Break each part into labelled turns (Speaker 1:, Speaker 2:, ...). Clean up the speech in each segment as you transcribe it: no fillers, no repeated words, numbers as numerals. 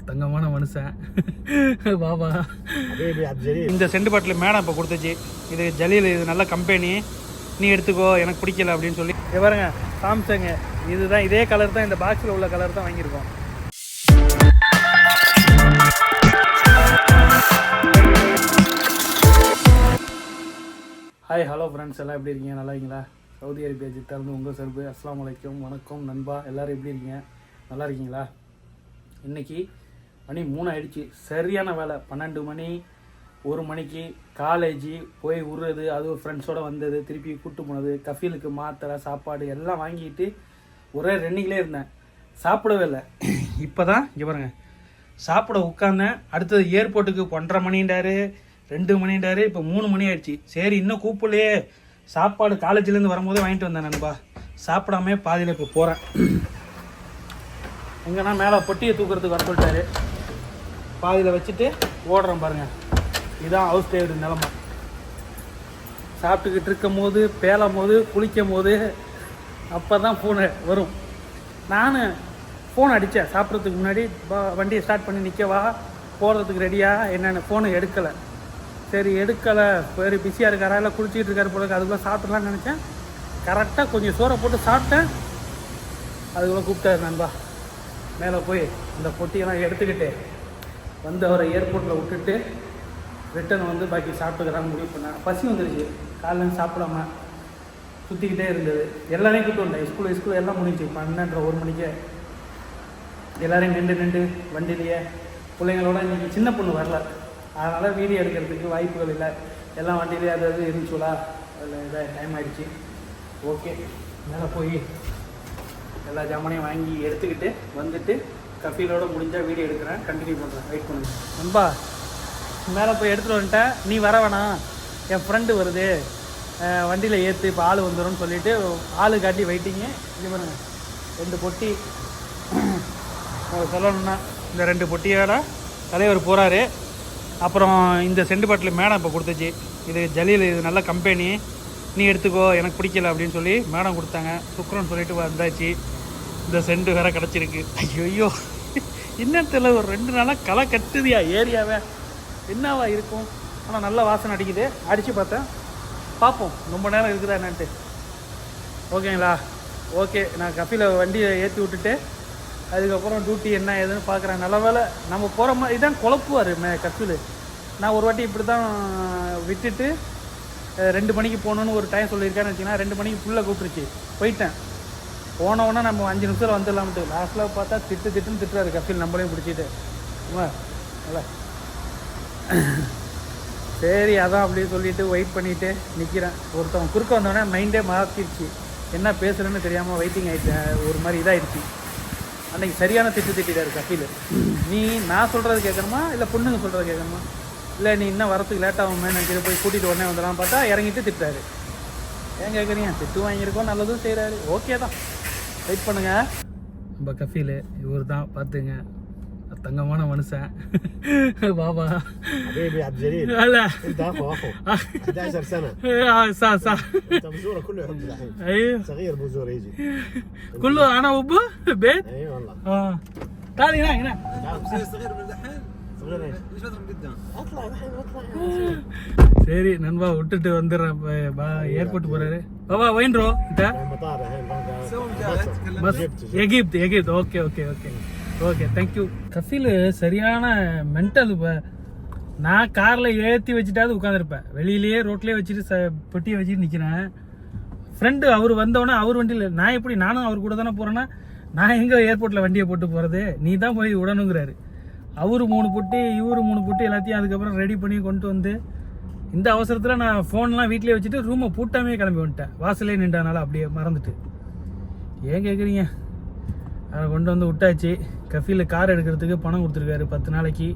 Speaker 1: தங்கமான மனுஷன் பாபா. இந்த செண்டு பாட்டில் மேடம் இப்போ கொடுத்துச்சு. இது ஜலீல், இது நல்ல கம்பெனி, நீ எடுத்துக்கோ, எனக்கு பிடிக்கல அப்படின்னு சொல்லி. இது பாருங்க சாம்சங், இதுதான் இதே கலர் தான், இந்த பாக்ஸில் உள்ள கலர் தான் வாங்கியிருக்கோம். ஹாய் ஹலோ ஃப்ரெண்ட்ஸ், எல்லாம் எப்படி இருக்கீங்க? நல்லா இருக்கீங்களா? சவுதி அரேபியா ஜித்தாருந்து உங்கள் சர்பு. அஸ்ஸலாமு அலைக்கும், வணக்கம் நண்பா. எல்லோரும் எப்படி இருக்கீங்க? நல்லா இருக்கீங்களா? இன்றைக்கி மணி 3 ஆகிடுச்சு. சரியான வேலை. 12 மணி 1 மணிக்கு காலேஜ் போய் விடுறது, அதுவும் ஃப்ரெண்ட்ஸோடு வந்தது, திருப்பி கூப்பிட்டு போனது, கஃபீலுக்கு மாத்திரை சாப்பாடு எல்லாம் வாங்கிட்டு ஒரே ரன்னிங்லேயே இருந்தேன். சாப்பிடவே இல்லை. இப்போ தான் இங்கே பாருங்க சாப்பிட உட்காந்தேன். அடுத்தது ஏர்போர்ட்டுக்கு 1:30 மணின்றாரு, 2 மணின்றாரு, இப்போ 3 மணி ஆயிடுச்சு. சரி இன்னும் கூப்பிடலையே, சாப்பாடு காலேஜ்லேருந்து வரும்போதே வாங்கிட்டு வந்தேன் நண்பா. சாப்பிடாமே பாதியில் இப்போ போகிறேன். எங்கன்னா மேலே பொட்டியை தூக்கிறதுக்கு வர சொல்லிட்டாரு. பாதியில் வச்சுட்டு ஓடுறேன் பாருங்கள். இதுதான் ஹவுஸ் டிரைவர் நிலமை. சாப்பிட்டுக்கிட்டு இருக்கும் போது, பேலும் போது, குளிக்கும் போது அப்போ தான் ஃபோனு வரும். நான் ஃபோன் அடித்தேன் சாப்பிட்றதுக்கு முன்னாடி. வண்டியை ஸ்டார்ட் பண்ணி நிற்கவா, போகிறதுக்கு ரெடியா என்னென்ன, ஃபோனு எடுக்கலை. சரி எடுக்கலை, சரி பிஸியாக இருக்காரா, இல்லை குளிச்சிக்கிட்டு இருக்காரு போல, அதுக்குள்ளே சாப்பிட்லான்னு நினச்சேன். கரெக்டாக கொஞ்சம் சோறை போட்டு சாப்பிட்டேன். அதுக்குள்ளே கூப்பிட்டாரு நண்பா. மேலே போய் இந்த பொட்டியெல்லாம் எடுத்துக்கிட்டு வந்து அவரை ஏர்போர்ட்டில் விட்டுட்டு ரிட்டன் வந்து பாக்கி சாப்பிட்டுக்கிறான்னு முடிவு பண்ணேன். பசி வந்துருச்சு, காலையில் சாப்பிடாம சுற்றிக்கிட்டே இருந்தது. எல்லாரையும் கூப்பிட்டு வந்தேன். ஸ்கூல் எல்லாம் முடிஞ்சு 12:30 1 மணிக்கு எல்லோரையும் நின்று வண்டியிலேயே. பிள்ளைங்களோட இன்றைக்கி சின்ன பொண்ணு வரல, அதனால் வீடியோ எடுக்கிறதுக்கு வாய்ப்புகள் இல்லை. எல்லாம் வண்டியிலே அது இருந்துச்சுலா, அதில் இதாக டைம் ஆகிடுச்சு. ஓகே, மேலே போய் எல்லா ஜாமானையும் வாங்கி எடுத்துக்கிட்டு வந்துட்டு கஃபீலோடு முடிஞ்சால் வீடியோ எடுக்கிறேன், கண்டினியூ பண்ணுறேன். வெயிட் பண்ணுங்க நண்பா. மேலே போய் எடுத்துகிட்டு வந்துட்டேன். நீ வர வேணாம், என் ஃப்ரெண்டு வருது, வண்டியில் ஏற்று இப்போ ஆள் வந்துடும்னு சொல்லிவிட்டு ஆள் காட்டி வெயிட்டிங்க. இது பண்ணுங்க, 2 பொட்டி சொல்லணுன்னா இந்த 2 பொட்டியோட தலைவர் போகிறாரு. அப்புறம் இந்த செண்டு பாட்டில் மேடம் இப்போ கொடுத்துச்சு. இது ஜலீல், இது நல்ல கம்பெனி, நீ எடுத்துக்கோ, எனக்கு பிடிக்கல அப்படின்னு சொல்லி மேடம் கொடுத்தாங்க. சுக்ரன்னு சொல்லிட்டு வந்தாச்சு. இந்த செண்டு வேறு கிடச்சிருக்கு. ஐயோ இன்னத்தில் ஒரு 2 நாளாக களை கட்டுதியா ஏரியாவே, என்னவா இருக்கும். ஆனால் நல்ல வாசனை அடிக்குது. அடித்து பார்த்தேன், பார்ப்போம் ரொம்ப நேரம் இருக்குதா என்னன்ட்டு. ஓகேங்களா? ஓகே, நான் கஃபீல வண்டியை ஏற்றி விட்டுட்டு அதுக்கப்புறம் டியூட்டி என்ன ஏதுன்னு பார்க்குறேன். நல்ல வேலை நம்ம போகிற மாதிரி இதான் குழப்புவார் கஃபீல். நான் ஒரு வாட்டி இப்படி தான் விட்டுட்டு 2 மணிக்கு போகணுன்னு ஒரு டைம் சொல்லியிருக்கேன்னு வச்சிங்கன்னா, 2 மணிக்கு ஃபுல்லாக கூப்பிட்டுருச்சு. போயிட்டேன். போனவுடனே நம்ம 5 நிமிஷத்தில் வந்துடலாம்ட்டு. லாஸ்ட்டில் பார்த்தா திட்டுன்னு திட்டுறாரு கஃபீல், நம்மளையும் பிடிச்சிட்டு. இல்லை சரி அதான் அப்படின்னு சொல்லிவிட்டு வெயிட் பண்ணிவிட்டு நிற்கிறேன். ஒருத்தவங்க குறுக்க வந்தோடனே மைண்டே மாற்றிடுச்சு. என்ன பேசுகிறேன்னு தெரியாமல் வெயிட்டிங் ஆகிட்டேன். ஒரு மாதிரி இதாகிடுச்சு. அன்றைக்கி சரியான திட்டாரு கஃபீல். நீ நான் சொல்கிறது கேட்கணுமா, இல்லை பொண்ணுங்க சொல்கிறது கேட்கணுமா, இல்லை நீ இன்னும் வரத்துக்கு லேட்டாகுமே நினச்சிட்டு போய் கூட்டிகிட்டு உடனே வந்துடலாம் பார்த்தா இறங்கிட்டு திட்டாரு. ஏன் கேட்குறீங்க? திட்டு வாங்கியிருக்கோம், நல்லதும் செய்கிறாரு. ஓகே தான், வெயிட் பண்ணுங்கள். நம்ம கஃபீல் இவர் தான், பார்த்துங்க, தங்கமான மனுஷன் பாபா. لا
Speaker 2: انت اخو 11 سنه
Speaker 1: صح
Speaker 2: انت بزوره كله يحب الحين.
Speaker 1: ايوه
Speaker 2: صغير بزور يجي
Speaker 1: كله انا وابوه بيت.
Speaker 2: اي والله.
Speaker 1: تعال هنا
Speaker 2: صغير من الحين. صغير ايش فتره قدام اطلع الحين اطلع.
Speaker 1: சரி நண்பா, விட்டுட்டு வந்துடுறேன். ஏர்போர்ட் போறாரு பாபா. وين رو انت؟
Speaker 2: المطار الحين
Speaker 1: بس எகிப்து. Okay okay okay okay, thank you. கஃபீல் சரியான மென்டல். இப்போ நான் காரில் ஏற்றி வச்சுட்டாவது உட்காந்துருப்பேன், வெளியிலேயே ரோட்லேயே வச்சுட்டு பொட்டியை வச்சுட்டு நிற்கிறேன். ஃப்ரெண்டு அவர் வந்தோடனே அவர் வண்டியில் நான் எப்படி, நானும் அவர் கூட தானே போகிறேன்னா, நான் எங்கே ஏர்போர்ட்டில் வண்டியை போட்டு போகிறது, நீ தான் போய் விடணுங்கிறாரு. அவர் 3 பொட்டி, இவர் 3 பொட்டி, எல்லாத்தையும் அதுக்கப்புறம் ரெடி பண்ணி கொண்டு வந்து இந்த அவசரத்தில் நான் ஃபோன்லாம் வீட்டிலே வச்சுட்டு ரூமை பூட்டாமே கிளம்பி வந்துட்டேன். வாசலே நின்றனால அப்படியே மறந்துட்டு. ஏன் கேட்குறீங்க? அதை கொண்டு வந்து விட்டாச்சு. கஃபீல் கார் எடுக்கிறதுக்கு பணம் கொடுத்துருக்காரு. 10 நாளைக்கு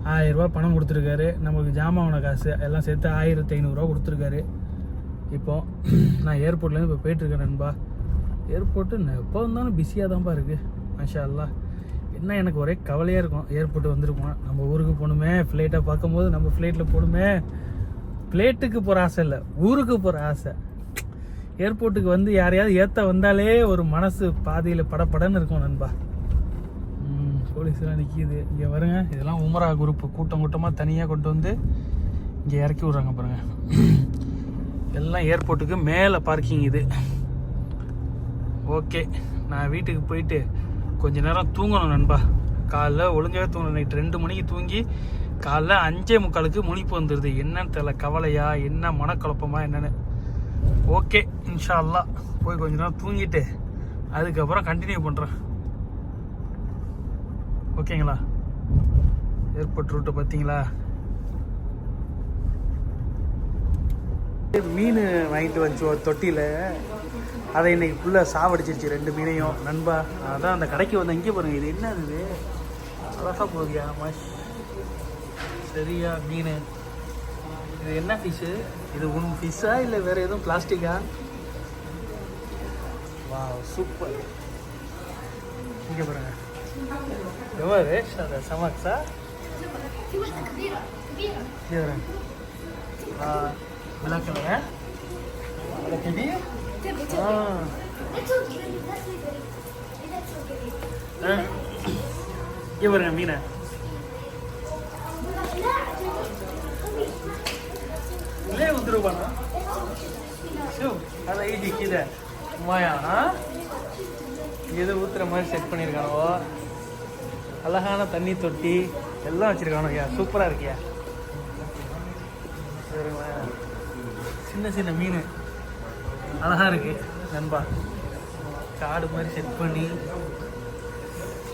Speaker 1: 1000 ரூபா பணம் கொடுத்துருக்காரு. நமக்கு ஜாமான் காசு எல்லாம் சேர்த்து 1500 ரூபா கொடுத்துருக்காரு. இப்போது நான் ஏர்போர்ட்லேருந்து இப்போ போயிட்டுருக்கேன் நண்பா. ஏர்போர்ட்டு எப்போ வந்தாலும் பிஸியாக தான்ப்பா இருக்குது. மாஷா அல்லாஹ். என்ன எனக்கு ஒரே கவலையாக இருக்கும், ஏர்போர்ட்டு வந்திருக்கோம், நம்ம ஊருக்கு போகணுமே, ஃப்ளைட்டை பார்க்கும்போது நம்ம ஃப்ளைட்டில் போகணுமே. ஃப்ளைட்டுக்கு போகிற ஆசை இல்லை, ஊருக்கு போகிற ஆசை. ஏர்போர்ட்டுக்கு வந்து யாரையாவது ஏற்ற வந்தாலே ஒரு மனசு பாதியில் படப்படன்னு இருக்கும் நண்பா. போலீஸ்லாம் நிற்கிது இங்கே வருங்க. இதெல்லாம் உமரா குரூப் கூட்டம் கூட்டமாக தனியாக கொண்டு வந்து இங்கே இறக்கி விட்றாங்க பாருங்கள். எல்லாம் ஏர்போர்ட்டுக்கு மேலே பார்க்கிங் இது. ஓகே, நான் வீட்டுக்கு போயிட்டு கொஞ்ச நேரம் தூங்கணும் நண்பா. காலைல ஒழுங்காகவே தூங்கணும். நைட் 2 மணிக்கு தூங்கி காலைல 5:45 முழிப்பு வந்துடுது. என்னன்னு தெரியல, கவலையா என்ன மனக்குழப்பமா என்னன்னு. ஓகே, இன்ஷா அல்லாஹ் போய் கொஞ்ச நேரம் தூங்கிட்டு அதுக்கப்புறம் கண்டினியூ பண்ணுறேன். ஓகேங்களா? ஏர்போர்ட் ரூட்டை பார்த்தீங்களா? மீன் வாங்கிட்டு வந்துச்சு ஒரு தொட்டியில். அதை இன்னைக்கு ஃபுல்லாக சாவடிச்சிருச்சு 2 மீனையும் நண்பா. அதான் அந்த கடைக்கு வந்து இங்கே பாருங்க, இது என்ன இது அழகா போகியா மஷ் சரியா மீன். இது என்ன ஃபிஷ்ஷு? இது உன் ஃபிஷ்ஷா இல்லை வேறு எதுவும் பிளாஸ்டிக்கா? வா சூப்பர். இங்கே பாருங்க எவ்வளோ சமாக்ஸா? black color, ada kedi? Ini warna mina. Ini untuk apa na? So, ada ini kita, Maya, ha? Ini utra மாதிரி செட் பண்ணிருக்கானோ. அழகான தண்ணி தொட்டி எல்லாம் வச்சிருக்கானோயா. சூப்பரா இருக்கியா? சின்ன சின்ன மீன் அழகா இருக்கு நண்பா. காடு மாதிரி செட் பண்ணி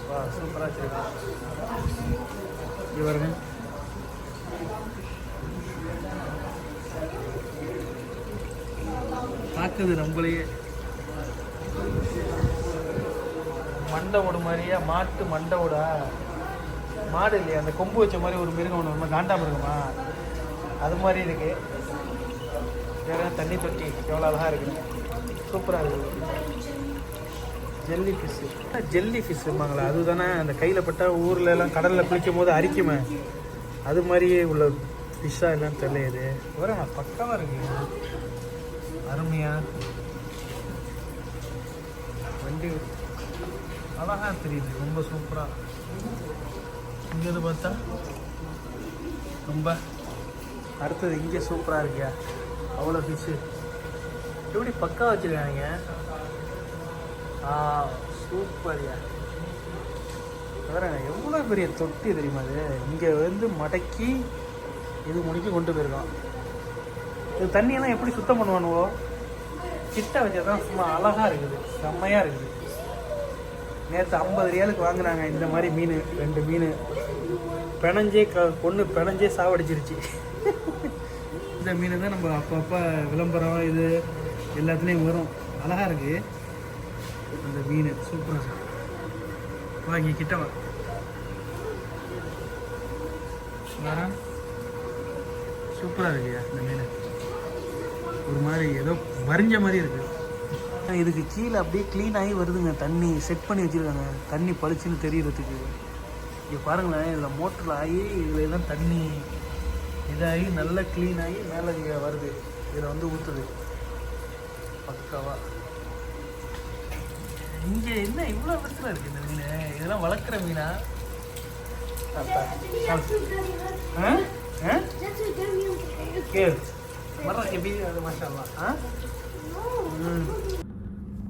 Speaker 1: வா சூப்பராக வச்சிருக்கேன். இவருங்க பார்க்குது நம்மளையே. மண்டை ஓடு மாதிரியா? மாட்டு மண்டை ஓடா? மாடு இல்லையா? அந்த கொம்பு வச்ச மாதிரி ஒரு மிருகம் ஒன்று ரொம்ப காண்டாம இருக்குமா? அது மாதிரி இருக்கு. வேற தண்ணி தொட்டி எவ்வளோ அழகாக இருக்குது. சூப்பராக இருக்குது. Jelly fish. ஜெல்லி ஃபிஷ்ஷுமாங்களா? அது தானே அந்த கையில் பட்டால் ஊரில் எல்லாம் கடலில் குளிக்கும் போது அரிக்குமே, அது மாதிரியே உள்ள ஃபிஷ்ஷாக என்னன்னு தெரியல. இது வர நான் பக்கமாக இருக்கு. அருமையாக வண்டி அழகாக தெரியுது. ரொம்ப சூப்பராக. இங்கேருந்து பார்த்தா ரொம்ப அடுத்தது இங்கே சூப்பராக இருக்கியா? அவ்வளோ ஃபிஷ்ஷு எப்படி பக்கா வச்சுருக்காங்க. சூப்பர்யா. வேறு எவ்வளோ பெரிய தொட்டி தெரியுமா? அது இங்கே வந்து மடக்கி இது முடிக்கி கொண்டு போயிருக்கோம். இது தண்ணியெல்லாம் எப்படி சுத்தம் பண்ணுவானுவோ? கிட்ட வச்சதான் சும்மா அழகாக இருக்குது. செம்மையாக இருக்குது. நேற்று 50 ரியாலுக்கு வாங்கினாங்க இந்த மாதிரி மீன். 2 மீன் பிணைஞ்சே பொண்ணு பிணைஞ்சே சாவடிச்சிருச்சு. இந்த மீன் தான் நம்ம அப்பப்போ விளம்பரம் இது எல்லாத்துலேயும் வரும். அழகாக இருக்குது அந்த மீன். சூப்பராக வாங்கி கிட்ட வா. சூப்பராக இருக்குயா இந்த மீன். ஒரு மாதிரி ஏதோ வரிஞ்ச மாதிரி இருக்குது. இதுக்கு கீழே அப்படியே க்ளீன் ஆகி வருதுங்க. தண்ணி செட் பண்ணி வச்சுருக்காங்க, தண்ணி பளிச்சுன்னு தெரியறதுக்கு. இங்கே பாருங்களேன், இதில் மோட்டரில் ஆகி இதில் எல்லாம் தண்ணி இதாகி நல்லா க்ளீன் ஆகி மேலே இங்கே வருது. இதில் வந்து ஊற்றுது பக்காவா. இங்கே என்ன இவ்வளோ பெருசாக இருக்குது இந்த மீன்? இதெல்லாம் வளர்க்குற மீனா?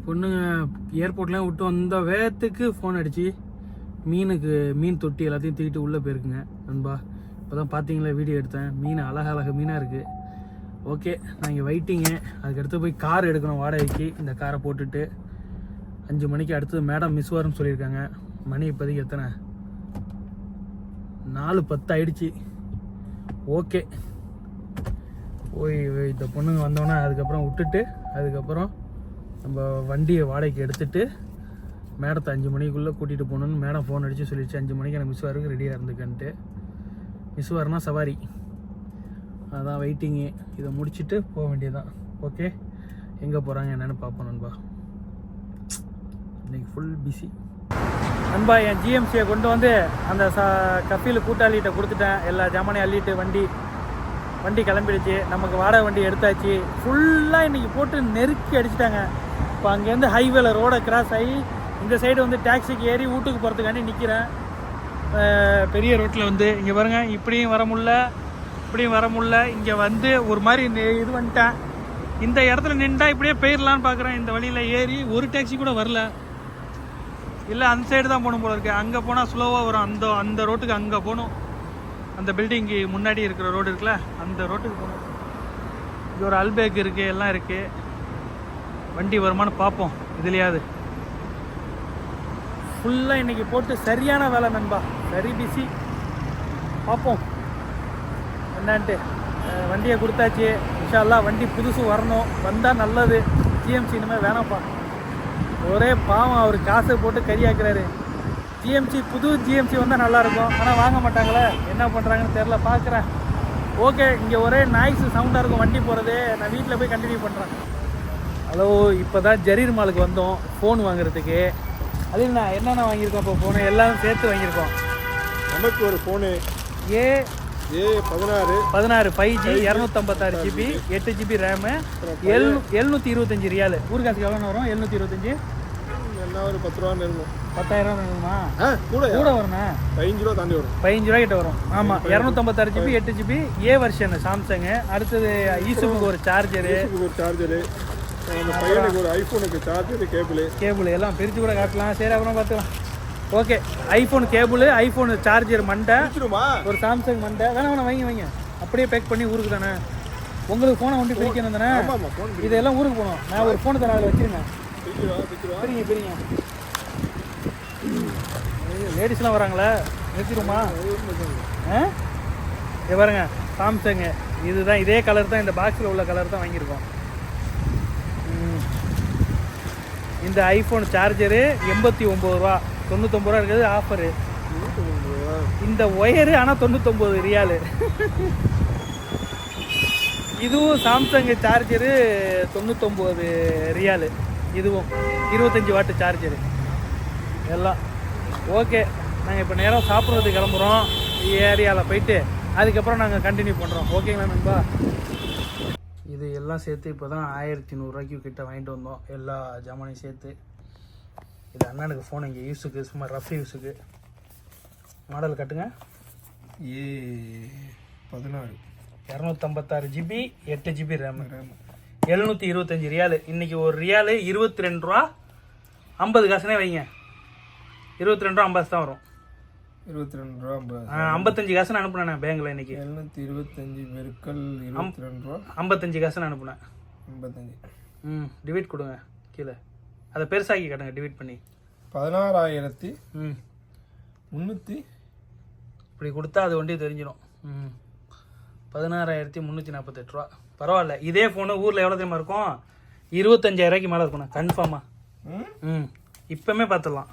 Speaker 1: பொண்ணுங்க ஏர்போர்ட்லாம் விட்டு வந்த வேகத்துக்கு ஃபோன் அடிச்சு மீன் தொட்டி எல்லாத்தையும் தூக்கிட்டு உள்ளே போயிருக்குங்க நண்பா. இப்போ தான் பார்த்தீங்களா வீடியோ எடுத்தேன். மீன் அழகாக மீனாக இருக்குது. ஓகே, நான் இங்கே வெயிட்டிங்கு. அதுக்கடுத்து போய் கார் எடுக்கணும் வாடகைக்கு. இந்த காரை போட்டுட்டு 5 மணிக்கு அடுத்தது மேடம் மிஸ் வரும்னு சொல்லியிருக்காங்க. மணி இப்போதைக்கு எத்தனை? 4:10 ஆயிடுச்சு. ஓகே, போய் இந்த பொண்ணுங்க வந்தோன்னே அதுக்கப்புறம் விட்டுட்டு அதுக்கப்புறம் நம்ம வண்டியை வாடகைக்கு எடுத்துகிட்டு மேடத்தை 5 மணிக்குள்ளே கூட்டிகிட்டு போகணுன்னு மேடம் ஃபோன் அடித்து சொல்லிடுச்சு. 5 மணிக்கு எனக்கு மிஸ் வரக்கு ரெடியாக இருந்துக்கன்ட்டு. மிஸ் வரனா சவாரி. அதான் வெயிட்டிங்கு. இதை முடிச்சுட்டு போக வேண்டியதுதான். ஓகே, எங்கே போகிறாங்க என்னென்னு பார்ப்போம் நண்பா. இன்றைக்கி ஃபுல் பிஸி நண்பா. என் ஜிஎம்சியை கொண்டு வந்து அந்த கஃபீல் கூட்டாளிகிட்ட கொடுத்துட்டேன். எல்லா ஜாமானையும் அள்ளிட்டு வண்டி கிளம்பிடுச்சு. நமக்கு வாடகை வண்டி எடுத்தாச்சு. ஃபுல்லாக இன்றைக்கி போட்டு நெருக்கி அடிச்சிட்டாங்க. இப்போ அங்கேருந்து ஹைவேல ரோடை கிராஸ் ஆகி இந்த சைடு வந்து டாக்ஸிக்கு ஏறி வீட்டுக்கு போகிறதுக்காண்டி நிற்கிறேன். பெரிய ரோட்டில் வந்து இங்கே பாருங்கள், இப்படியும் வர முடியல இப்படியும் வர முடியல. இங்கே வந்து ஒரு மாதிரி இது வந்துட்டேன். இந்த இடத்துல நின்றா இப்படியே போயிடலான்னு பார்க்குறேன். இந்த வழியில் ஏறி ஒரு டாக்ஸி கூட வரல. இல்லை அந்த சைடு தான் போகணும் போல இருக்கு. அங்கே போனால் ஸ்லோவாக வரும். அந்த ரோட்டுக்கு அங்கே போகணும். அந்த பில்டிங்கு முன்னாடி இருக்கிற ரோடு இருக்குல்ல, அந்த ரோட்டுக்கு போகணும். இங்கே ஒரு அல்பேக் இருக்குது, எல்லாம் இருக்குது. வண்டி வருமானு பார்ப்போம் இதுலையாவது. ஃபுல்லாக இன்றைக்கி போட்டு சரியான வேலை நண்பா, சரி பிஸி. பார்ப்போம் என்னான்ட்டு. வண்டியை கொடுத்தாச்சு. இன்ஷா அல்லாஹ் வண்டி புதுசு வரணும், வந்தால் நல்லது. ஜிஎம்சி இனிமேல் வேணாம்ப்பா, ஒரே பாவம், அவர் காசை போட்டு கறியாக்குறாரு. ஜிஎம்சி புது ஜிஎம்சி வந்தால் நல்லாயிருக்கும், ஆனால் வாங்க மாட்டாங்களே, என்ன பண்ணுறாங்கன்னு தெரில. பார்க்குறேன். ஓகே, இங்கே ஒரே நாய்ஸ் சவுண்டாக இருக்கும் வண்டி போகிறது. நான் வீட்டில் போய் கண்டினியூ பண்ணுறேன். ஹலோ, இப்போ தான் ஜரீர் மாலுக்கு வந்தோம் ஃபோன் வாங்குறதுக்கு. அது என்னென்ன வாங்கியிருக்கோம் இப்போ ஃபோனு எல்லாரும் சேர்த்து வாங்கியிருக்கோம்.
Speaker 2: நமக்கு ஒரு phone A16
Speaker 1: 5G 256 GB 8 GB RAM 725 ரியால். ஊருக்காசுக்கு எவ்வளோ வரும்? 725
Speaker 2: என்ன ஒரு 10 ரூபா இருக்கும்.
Speaker 1: 10,000 வேணுமா?
Speaker 2: கூட
Speaker 1: வரும்ண்ணா,
Speaker 2: 15 ரூபா தாண்டி வரும்.
Speaker 1: 15 ரூபா கிட்ட வரும். ஆமாம், 256 GB 8 GB ஏ வெர்ஷன் சாம்சங்கு. அடுத்தது ஈசுக்கு ஒரு சார்ஜரு,
Speaker 2: நம்ம பையனுக்கு ஒரு ஐஃபோனுக்கு சார்ஜர், கேபிள்
Speaker 1: எல்லாம் பிரித்து கூட காட்டலாம். சரி, அப்புறம் பார்த்துக்கலாம். Okay, iPhone cable, iPhone charger மண்டை, ஒரு சாம்சங் மண்டை. வேணாம் வைங்க, அப்படியே பேக் பண்ணி ஊருக்கு தானே. உங்களுக்கு ஃபோனை வண்டி பிரிக்கணும் தானே, இதெல்லாம் ஊருக்கு போகணும். நான் ஒரு ஃபோனை தர வச்சுருங்க. பிரிங்க லேடிஸ்லாம் வராங்களே, நிறுத்திடுமா? இது பாருங்க சாம்சங்கு. இதுதான், இதே கலர் தான், இந்த பாக்ஸில் உள்ள கலர் தான் வாங்கியிருக்கோம். இந்த ஐஃபோன் சார்ஜரு 89 ரூபா, 99 ரூபா இருக்குது ஆஃபரு. இந்த ஒயரு ஆனால் 99 ரியாலு. இதுவும் சாம்சங் சார்ஜரு 99 ரியாலு. இதுவும் 25 வாட்டு சார்ஜரு எல்லாம். ஓகே, நாங்கள் இப்போ நேரம் சாப்பிட்றதுக்கு கிளம்புறோம். ஏரியாவில் போயிட்டு அதுக்கப்புறம் நாங்கள் கண்டினியூ பண்ணுறோம். ஓகேங்களா நண்பா? இது எல்லாம் சேர்த்து இப்போ தான் 1100 ரூபாய்க்கு கிட்ட வாங்கிட்டு வந்தோம், எல்லா ஜாமானையும் சேர்த்து. இது அண்ணனுக்கு ஃபோன், இங்கே யூஸுக்கு, சும்மா ரஃப் யூஸுக்கு. மாடல் கட்டுங்க.
Speaker 2: A16
Speaker 1: 256 GB 8 GB RAM 725 ரியாலு. இன்றைக்கி ஒரு ரியாலு 22 ரூபா 50 காசுனே வைங்க. 22 ரூபா 50 தான் வரும்.
Speaker 2: 22 ரூபா
Speaker 1: 55 காசுன்னு அனுப்புனேன் பேங்கில் இன்னைக்கு.
Speaker 2: 725 பெருக்கல் 22 ரூபா
Speaker 1: 55 காசுன்னு அனுப்புனேன்.
Speaker 2: 55.
Speaker 1: டிவைட் கொடுங்க கீழே, அதை பெருசாக்கி காட்டுங்க டிவைட் பண்ணி.
Speaker 2: 16,300
Speaker 1: இப்படி கொடுத்தா அது வண்டி தெரிஞ்சிடும். 16,348 ரூபா. பரவாயில்ல. இதே ஃபோனு ஊரில் எவ்வளோ தெரியுமா இருக்கும்? 25,000 ரூபாய்க்கு மேலே இருக்கணும் கன்ஃபார்மாக. இப்போமே பார்த்துடலாம்.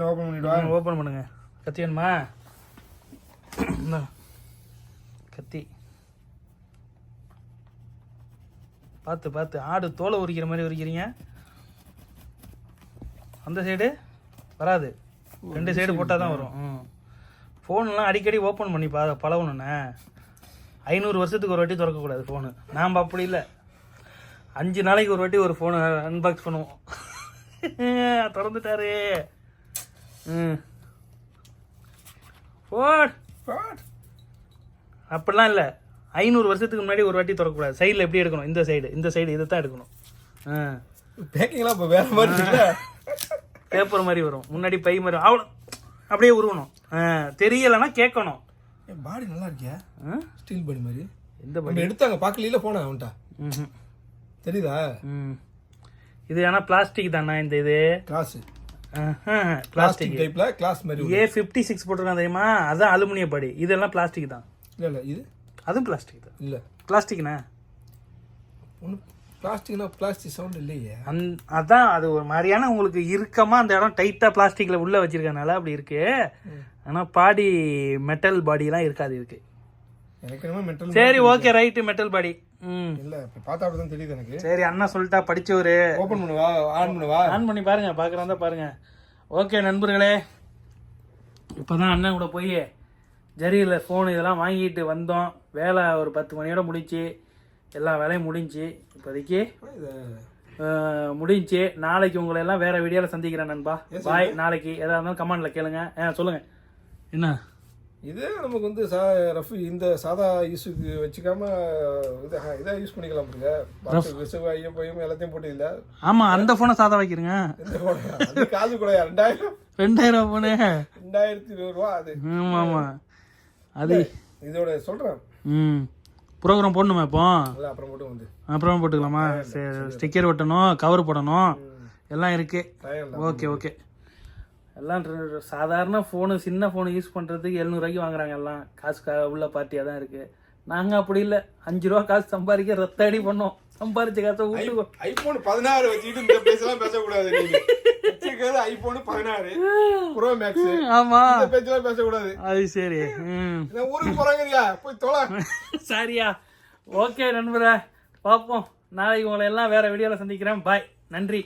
Speaker 2: ஓப்பன் பண்ணிவிடுவா.
Speaker 1: ஓப்பன் பண்ணுங்க. கத்தி வேணுமா? கத்தி பார்த்து ஆடு தோலை உரிக்கிற மாதிரி உரிக்கிறீங்க. அந்த சைடு வராது, 2 சைடு போட்டால் தான் வரும். ஃபோன்லாம் அடிக்கடி ஓப்பன் பண்ணி பழகணுண்ணே. 500 வருஷத்துக்கு ஒரு வாட்டி திறக்கக்கூடாது ஃபோனு. நாம் அப்படி இல்லை, 5 நாளைக்கு ஒரு வாட்டி ஒரு ஃபோனை அன்பாக்ஸ் பண்ணுவோம். திறந்துட்டாரு. அப்படிலாம் இல்லை, 500 வருஷத்துக்கு முன்னாடி ஒரு வாட்டி திறக்கக்கூடாது. சைடில் எப்படி எடுக்கணும்? இந்த சைடு இதை தான் எடுக்கணும்.
Speaker 2: பேக்கிங்லாம் இப்போ வேற மாதிரி
Speaker 1: பேப்பர் மாதிரி வரும், முன்னாடி பை மாதிரி அவ்வளோ அப்படியே உருவணும். தெரியலைன்னா கேட்கணும்.
Speaker 2: பாடி நல்லா இருக்கியா? ஸ்டீல் பாடி மாதிரி.
Speaker 1: எந்த பாடி
Speaker 2: எடுத்தாங்க பார்க்கல போன அவன்ட்டா தெரியுதா?
Speaker 1: இது ஆனால் பிளாஸ்டிக் தானே. இந்த இது
Speaker 2: கிளாஸ் பிளாஸ்டிக் டைப்ல கிளாஸ் மாதிரி.
Speaker 1: A56 போட்டிருக்கான் தெரியுமா? அதான் அலுமினிய பாடி. இதெல்லாம் பிளாஸ்டிக் தான்.
Speaker 2: இல்லை இது
Speaker 1: அதுவும் பிளாஸ்டிக் தான்.
Speaker 2: இல்லை
Speaker 1: பிளாஸ்டிக்ண்ணா.
Speaker 2: பிளாஸ்டிக்னா பிளாஸ்டிக் சவுண்ட் இல்லையே.
Speaker 1: அதான் அது ஒரு மாதிரியான உங்களுக்கு இறுக்கமாக அந்த இடம் டைட்டாக பிளாஸ்டிக்கில் உள்ளே வச்சிருக்கனால அப்படி இருக்கு. ஆனால் பாடி மெட்டல் பாடியெல்லாம் இருக்காது இதுக்கு.
Speaker 2: எனக்கு என்னமோ மெட்டல்.
Speaker 1: சரி, ஓகே, ரைட்டு, மெட்டல் பாடி.
Speaker 2: இல்லை இப்போ பார்த்தா அப்படி தான் தெரியுது எனக்கு.
Speaker 1: சரி, அண்ணா சொல்லிட்டா படிச்சவரு.
Speaker 2: ஓப்பன் பண்ணுவா, ஆன் பண்ணுவா,
Speaker 1: ஆன் பண்ணி பாருங்க, பார்க்குறாந்தா பாருங்க. ஓகே நண்பர்களே, இப்போ தான் அண்ணன் கூட போய் ஜரியில் ஃபோன் இதெல்லாம் வாங்கிட்டு வந்தோம். வேலை ஒரு 10 மணியோட முடிச்சு, எல்லா வேலையும் முடிஞ்சு இப்போதைக்கு முடிஞ்சு. நாளைக்கு உங்களை எல்லாம் வேற வீடியோவில் சந்திக்கிறேன் நண்பா. பாய். நாளைக்கு எதாக இருந்தாலும் கமெண்ட்ல கேளுங்க. சொல்லுங்க. என்ன
Speaker 2: இதே நமக்கு வந்து ரஃபி இந்த சாதா யூஸுக்கு வச்சுக்காம இதை யூஸ் பண்ணிக்கலாம் பாருங்க. விசவு ஐயப்பையும் எல்லாத்தையும் போட்டு இல்லை.
Speaker 1: ஆமாம் அந்த ஃபோனை சாதா வைக்கிறேங்க.
Speaker 2: இந்த ஃபோன் அது காசு கூட
Speaker 1: 2000 ஃபோனு
Speaker 2: 2200 ரூபா அது.
Speaker 1: ஆமாம் ஆமாம் அது
Speaker 2: இதோட சொல்கிறேன்.
Speaker 1: ப்ரோக்ராம் போடணுமா இப்போ?
Speaker 2: அப்புறம் மட்டும் வந்து
Speaker 1: அப்புறமா போட்டுக்கலாமா? சரி, ஸ்டிக்கர் ஒட்டணும், கவர் போடணும், எல்லாம் இருக்கு. Okay okay. எல்லாம் சாதாரண ஃபோனு, சின்ன ஃபோனு யூஸ் பண்ணுறதுக்கு 700 ரூபாய்க்கு வாங்குறாங்க. எல்லாம் காசு உள்ள பார்ட்டியாக தான் இருக்குது. நாங்கள் அப்படி இல்லை, 5 ரூபா காசு சம்பாதிக்க ரத்த அடி பண்ணோம். சம்பாரிச்ச காசை விட்டு
Speaker 2: ஐபோன் 16 வச்சுக்கிட்டு இந்த பேசலாம் பேசக்கூடாது. IPhone 16 Pro Max.
Speaker 1: ஆமா,
Speaker 2: பேசலாம் பேசக்கூடாது.
Speaker 1: அது சரி.
Speaker 2: ஊருக்கு போறாங்கறியா, போய் தொலை.
Speaker 1: சரியா, ஓகே நண்பரே, பார்ப்போம். நாளைக்கு உங்களை எல்லாம் வேற வீடியோவில் சந்திக்கிறேன். பாய், நன்றி.